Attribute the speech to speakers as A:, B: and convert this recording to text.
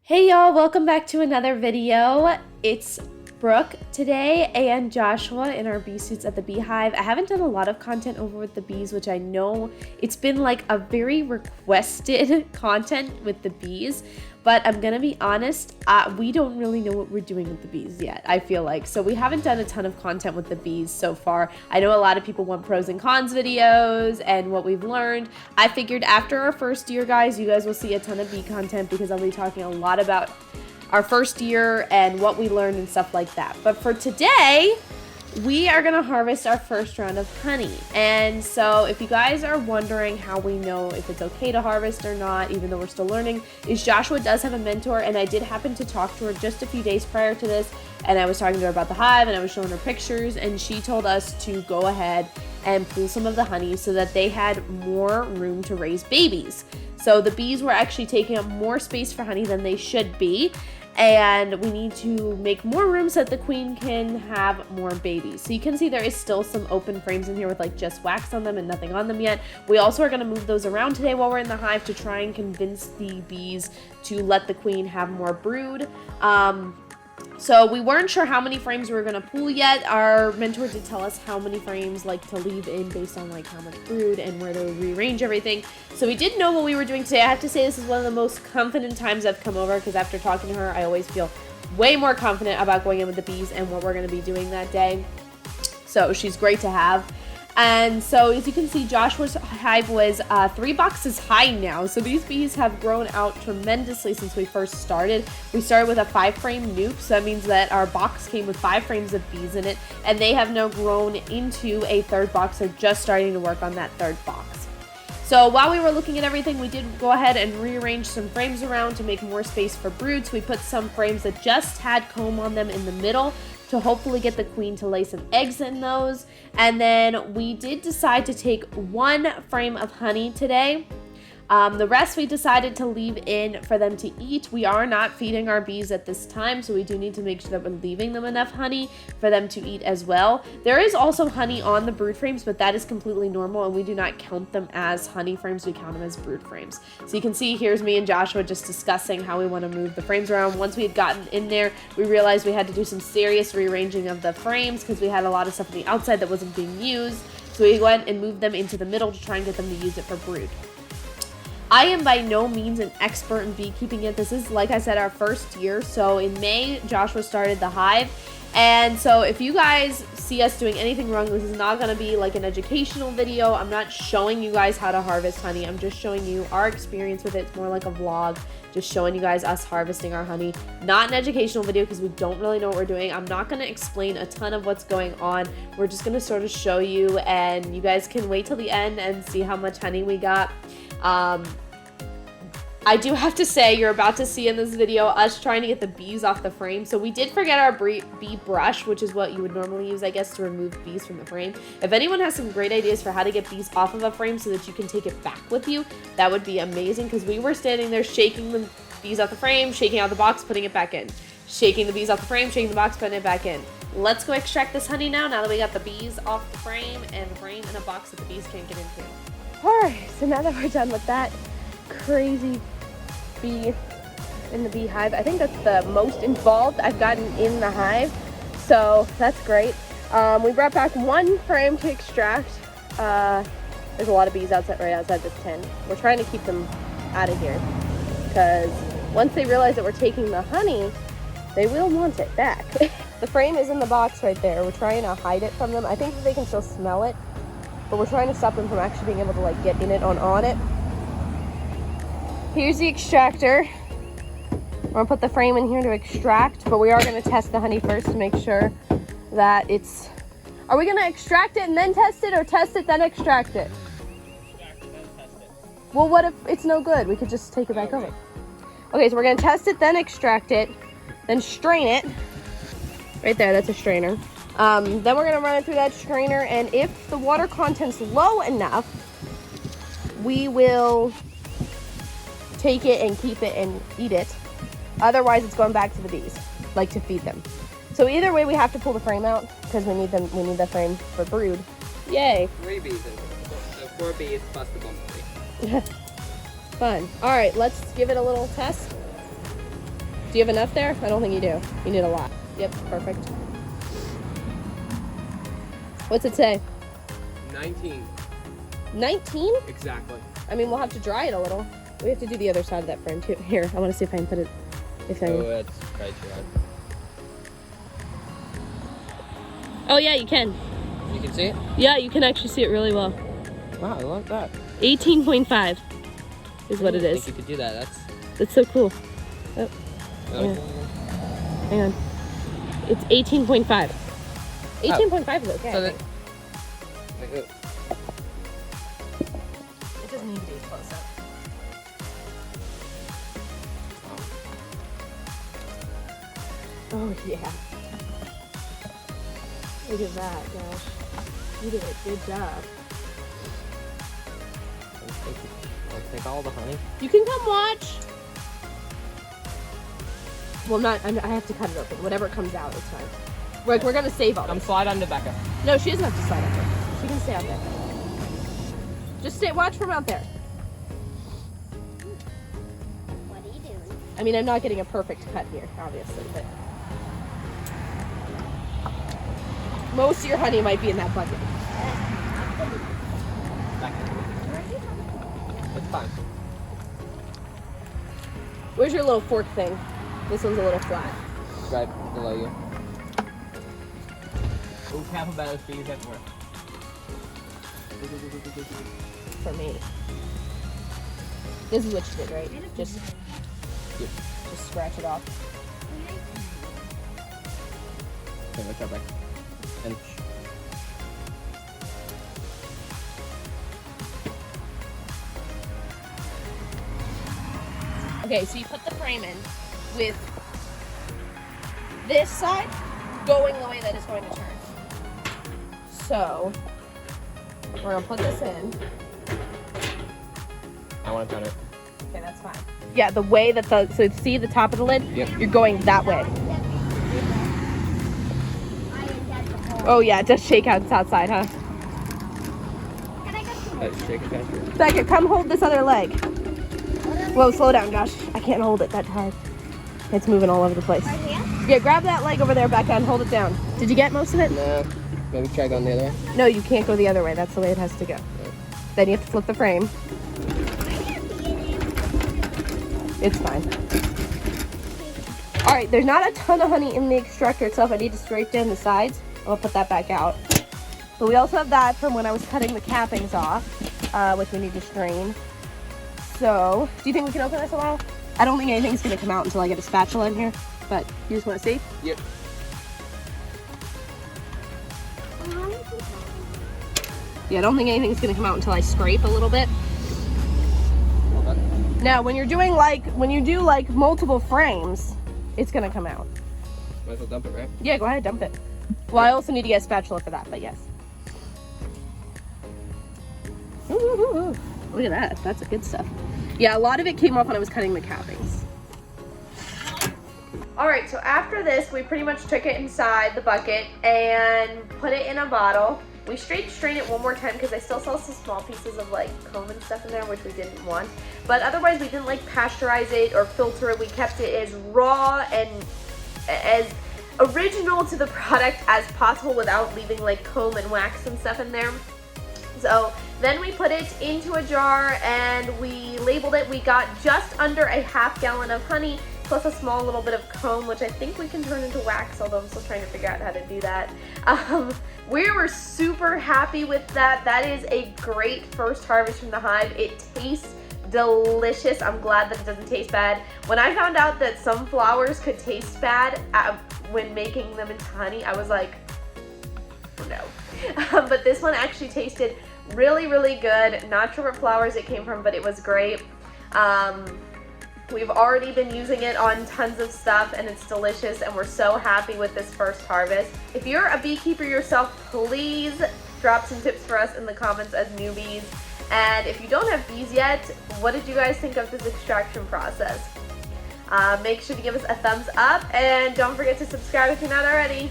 A: Hey y'all, welcome back to another video. It's Brooke today and Joshua in our bee suits at the beehive. I haven't done a lot of content over with the bees, which I know it's been like a very requested content with the bees, but I'm gonna be honest, we don't really know what we're doing with the bees yet, I feel like. So we haven't done a ton of content with the bees so far. I know a lot of people want pros and cons videos and what we've learned. I figured after our first year, guys, you guys will see a ton of bee content because I'll be talking a lot about our first year and what we learned and stuff like that. But for today, we are gonna harvest our first round of honey. And so if you guys are wondering how we know if it's okay to harvest or not, even though we're still learning, is Joshua does have a mentor, and I did happen to talk to her just a few days prior to this, and I was talking to her about the hive and I was showing her pictures, and she told us to go ahead and pull some of the honey so that they had more room to raise babies. So the bees were actually taking up more space for honey than they should be, and we need to make more room so that the queen can have more babies. So you can see there is still some open frames in here with like just wax on them and nothing on them yet. We also are going to move those around today while we're in the hive to try and convince the bees to let the queen have more brood. So we weren't sure how many frames we were going to pull yet. Our mentor did tell us how many frames like to leave in based on like how much brood and where to rearrange everything. So we did know what we were doing today. I have to say this is one of the most confident times I've come over because after talking to her, I always feel way more confident about going in with the bees and what we're going to be doing that day. So she's great to have. And so as you can see, Joshua's hive was 3 boxes high now. So these bees have grown out tremendously since we first started. We started with a 5-frame nuke. So that means that our box came with 5 frames of bees in it. And they have now grown into a 3rd box. They're just starting to work on that 3rd box. So while we were looking at everything, we did go ahead and rearrange some frames around to make more space for brood. So we put some frames that just had comb on them in the middle to hopefully get the queen to lay some eggs in those. And then we did decide to take 1 frame of honey today. The rest we decided to leave in for them to eat. We are not feeding our bees at this time, so we do need to make sure that we're leaving them enough honey for them to eat as well. There is also honey on the brood frames, but that is completely normal, and we do not count them as honey frames. We count them as brood frames. So you can see here's me and Joshua just discussing how we want to move the frames around. Once we had gotten in there, we realized we had to do some serious rearranging of the frames because we had a lot of stuff on the outside that wasn't being used. So we went and moved them into the middle to try and get them to use it for brood. I am by no means an expert in beekeeping yet. This is, like I said, our first year. So in May, Joshua started the hive. And so if you guys see us doing anything wrong, this is not going to be like an educational video. I'm not showing you guys how to harvest honey. I'm just showing you our experience with it. It's more like a vlog, just showing you guys us harvesting our honey. Not an educational video because we don't really know what we're doing. I'm not going to explain a ton of what's going on. We're just going to sort of show you, and you guys can wait till the end and see how much honey we got. I do have to say, you're about to see in this video us trying to get the bees off the frame. So we did forget our bee brush, which is what you would normally use, I guess, to remove bees from the frame. If anyone has some great ideas for how to get bees off of a frame so that you can take it back with you, that would be amazing, because we were standing there shaking the bees off the frame, shaking out the box, putting it back in. Shaking the bees off the frame, shaking the box, putting it back in. Let's go extract this honey now that we got the bees off the frame and the frame in a box that the bees can't get into. Alright, so now that we're done with that crazy bee in the beehive, I think that's the most involved I've gotten in the hive, so that's great. We brought back 1 frame to extract. There's a lot of bees outside, right outside this tent. We're trying to keep them out of here because once they realize that we're taking the honey, they will want it back. The frame is in the box right there. We're trying to hide it from them. I think that they can still smell it, but we're trying to stop them from actually being able to like get in it on it. Here's the extractor. We're gonna put the frame in here to extract, but we are gonna test the honey first to make sure that it's... Are we gonna extract it and then test it, or test it then extract it?
B: Extract it, then test it.
A: Well, what if it's no good? We could just take it back over. Okay, so we're gonna test it, then extract it, then strain it. Right there, that's a strainer. Then we're gonna run it through that strainer, and if the water content's low enough, we will take it and keep it and eat it. Otherwise, it's going back to the bees, like to feed them. So either way, we have to pull the frame out because we need them. We need the frame for brood. Yay!
B: 3 bees in it. So 4 bees plus the bumblebee.
A: Fun. All right, let's give it a little test.
C: Do you have enough there? I don't think you do. You need a lot. Yep, perfect. What's it say?
B: 19.
C: 19?
B: Exactly.
C: I mean, we'll have to dry it a little. We have to do the other side of that frame too. Here, I want to see if I can put it. If I
B: Oh,
C: can.
B: that's probably too hard.
C: Oh yeah, you can.
B: You can see it?
C: Yeah, you can actually see it really well.
B: Wow, I love that.
C: 18.5 is what it
B: I
C: is.
B: think you could do that.
C: That's so cool. Oh,
B: Yeah.
C: hang on. It's 18.5. 18.5 is okay.
B: So
C: I
B: that,
C: think. It doesn't need to be as close up. Oh yeah. Look at that, gosh. You did a good job.
B: I'll take all the honey.
C: You can come watch. Well, I have to cut it open. Whatever comes out, it's fine. We're gonna save all
B: Come
C: this.
B: slide on Rebekah.
C: No, she doesn't have to slide up there. She can stay out there. Just watch from out there.
D: What are you doing?
C: I mean, I'm not getting a perfect cut here, obviously, but most of your honey might be in that bucket.
B: That's fine.
C: Where's your little fork thing? This one's a little flat.
B: Right below you. Oh, careful about those bees everywhere.
C: For me. This is what you did, right? Just scratch it off.
B: Okay, watch out, back. And
C: Okay, so you put the frame in with this side going the way that it's going to turn. So, we're gonna put this in.
B: I want to turn it.
C: Okay, that's fine. Yeah, the way that so see the top of the lid?
B: Yep.
C: You're going that way. Oh yeah, it does shake out outside, huh?
D: Can I go to
B: Let's shake it faster.
C: Becca, come hold this other leg. Whoa, slow down, gosh. I can't hold it that tight. It's moving all over the place.
D: right here?
C: Yeah, grab that leg over there, Becca, and hold it down. Did you get most of it?
B: No. Maybe try going the other way.
C: No, you can't go the other way. That's the way it has to go. Then you have to flip the frame. It's fine. All right, there's not a ton of honey in the extractor itself. I need to scrape down the sides. I'll put that back out. But we also have that from when I was cutting the cappings off, which we need to strain. So, do you think we can open this a while? I don't think anything's gonna come out until I get a spatula in here, but you just wanna see?
B: Yep.
C: Yeah, I don't think anything's gonna come out until I scrape a little bit.
B: Okay.
C: Now, when you do like multiple frames, it's gonna come out.
B: Might as well dump it, right?
C: Yeah, go ahead, dump it. Well, I also need to get a spatula for that, but yes. Ooh, ooh, ooh. Look at that, that's good stuff. Yeah, a lot of it came off when I was cutting the cappings.
A: Alright, so after this, we pretty much took it inside the bucket and put it in a bottle. We strained it one more time because I still saw some small pieces of like comb and stuff in there, which we didn't want. But otherwise, we didn't like pasteurize it or filter it. We kept it as raw and as original to the product as possible without leaving like comb and wax and stuff in there. So then we put it into a jar and we labeled it. We got just under a half gallon of honey plus a small little bit of comb, which I think we can turn into wax, although I'm still trying to figure out how to do that. We were super happy with that. That is a great first harvest from the hive. It tastes delicious. I'm glad that it doesn't taste bad. When I found out that some flowers could taste bad when making them into honey, I was like, no. But this one actually tasted really, really good. Not sure what flowers it came from, but it was great. We've already been using it on tons of stuff and it's delicious and we're so happy with this first harvest. If you're a beekeeper yourself, please drop some tips for us in the comments as newbies. And if you don't have bees yet, what did you guys think of this extraction process? Make sure to give us a thumbs up and don't forget to subscribe if you're not already.